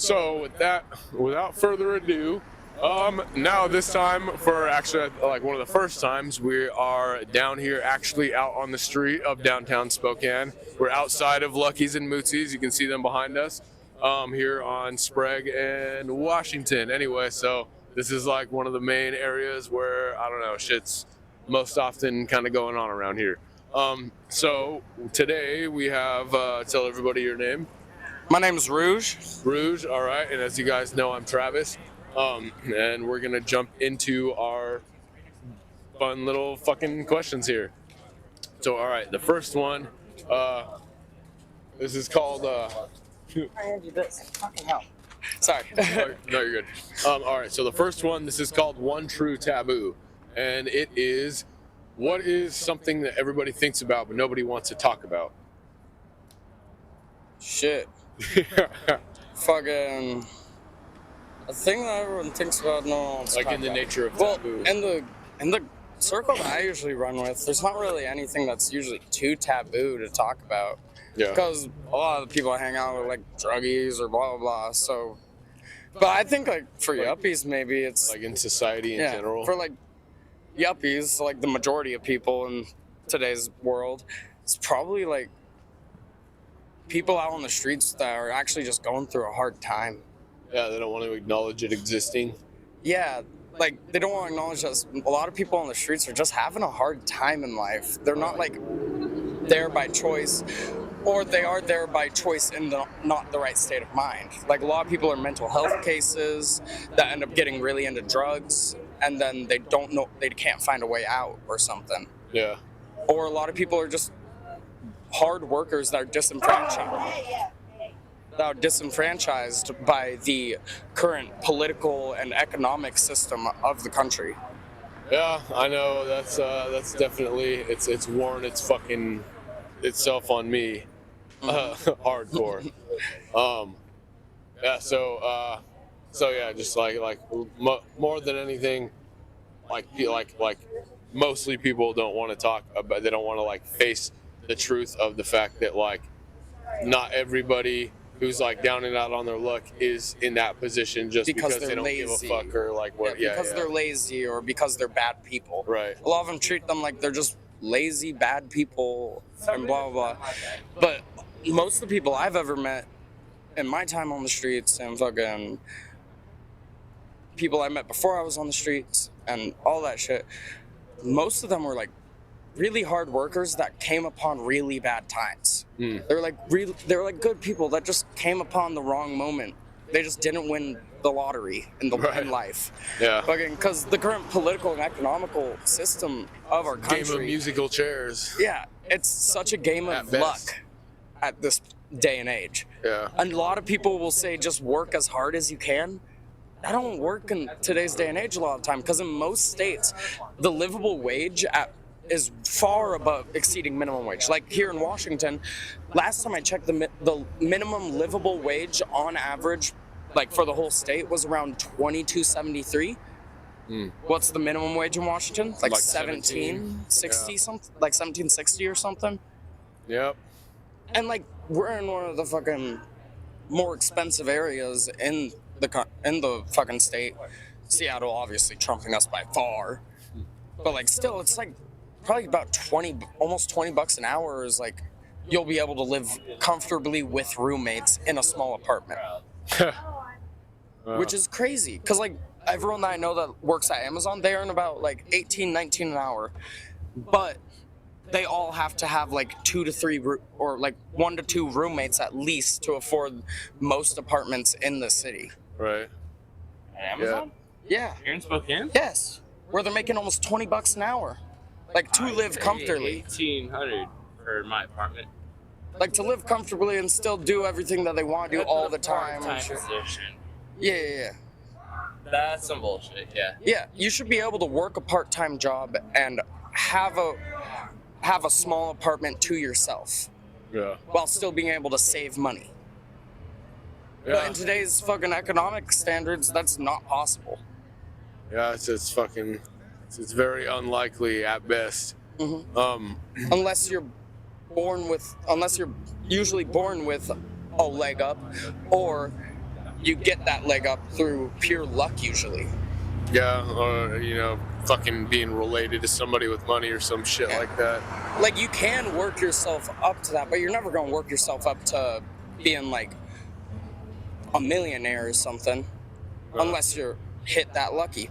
So with that, without further ado, now this time for actually like one of the first times we are down here actually out on the street of downtown Spokane. We're outside of Lucky's and Mootsy's. You can see them behind us here on Sprague and Washington. Anyway, so this is like one of the main areas where, I don't know, shit's most often kind of going on around here. So today we have, tell everybody your name. My name is Rouge. Rouge, all right. And as you guys know, I'm Travis. And we're going to jump into our fun little fucking questions here. So, all right, the first one, this is called, I hand you this. Fucking hell. Sorry. no, you're good. All right, so the first one, this is called One True Taboo. And it is, what is something that everybody thinks about but nobody wants to talk about? Shit. Fucking a thing that everyone thinks about, no one wants to Like talk in the about. nature of Well, taboo. in the circle that I usually run with, there's not really anything that's usually too taboo to talk about. Yeah. Because a lot of the people I hang out with, like druggies or blah blah blah. So, but I think like for yuppies, maybe it's Like in society in general. For like yuppies, like the majority of people in today's world, it's probably like people out on the streets that are actually just going through a hard time. Yeah, they don't want to acknowledge it existing. Yeah, like they don't want to acknowledge that a lot of people on the streets are just having a hard time in life. They're not like there by choice, or they are there by choice in the not the right state of mind. Like a lot of people are mental health cases that end up getting really into drugs, and then they don't know, they can't find a way out or something. Yeah. Or a lot of people are just hard workers that are disenfranchised by the current political and economic system of the country. Yeah, I know. That's definitely it's worn its fucking itself on me, hardcore. Yeah. So yeah, just like more than anything, like mostly people don't want to talk about. They don't want to like face the truth of the fact that like not everybody who's like down and out on their luck is in that position just because they don't lazy. give a fuck or like what. Yeah, because they're lazy or because they're bad people. Right. A lot of them treat them like they're just lazy, bad people and blah, blah, blah. But most of the people I've ever met in my time on the streets and fucking people I met before I was on the streets and all that shit, most of them were like really hard workers that came upon really bad times. They're like good people that just came upon the wrong moment. They just didn't win the lottery in life. Yeah. Because the current political and economical system of our country. Game of musical chairs. Yeah, it's such a game of luck at this day and age. Yeah. And a lot of people will say just work as hard as you can. That don't work in today's day and age a lot of the time because in most states, the livable wage is far above exceeding minimum wage. Like here in Washington, last time I checked, the minimum livable wage on average, like for the whole state, was around $22.73. What's the minimum wage in Washington? Like $17.60 something, like $17.60 or something. Yep. And like we're in one of the fucking more expensive areas in the fucking state. Seattle obviously trumping us by far, but like still, it's like probably about almost $20 an hour is like you'll be able to live comfortably with roommates in a small apartment. Which is crazy because like everyone that I know that works at Amazon, they earn about like $18-19 an hour, but they all have to have like 2 to 3 or like 1 to 2 roommates at least to afford most apartments in the city. Right. At Amazon? Yeah. Here in Spokane? Yes, where they're making almost $20 an hour, like to live comfortably. $1,800 for my apartment. Like to live comfortably and still do everything that they want to do all the time. Position. Yeah. That's some bullshit. Yeah. Yeah, you should be able to work a part-time job and have a small apartment to yourself. Yeah. While still being able to save money. Yeah. But in today's fucking economic standards, that's not possible. Yeah, it's very unlikely at best. Unless you're usually born with a leg up, or you get that leg up through pure luck usually. Yeah, or fucking being related to somebody with money or some shit like that. Like you can work yourself up to that, but you're never gonna work yourself up to being like a millionaire or something, unless you're hit that lucky.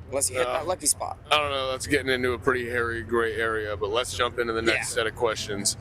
Unless you hit that lucky spot. I don't know. That's getting into a pretty hairy, gray area. But let's jump into the next set of questions.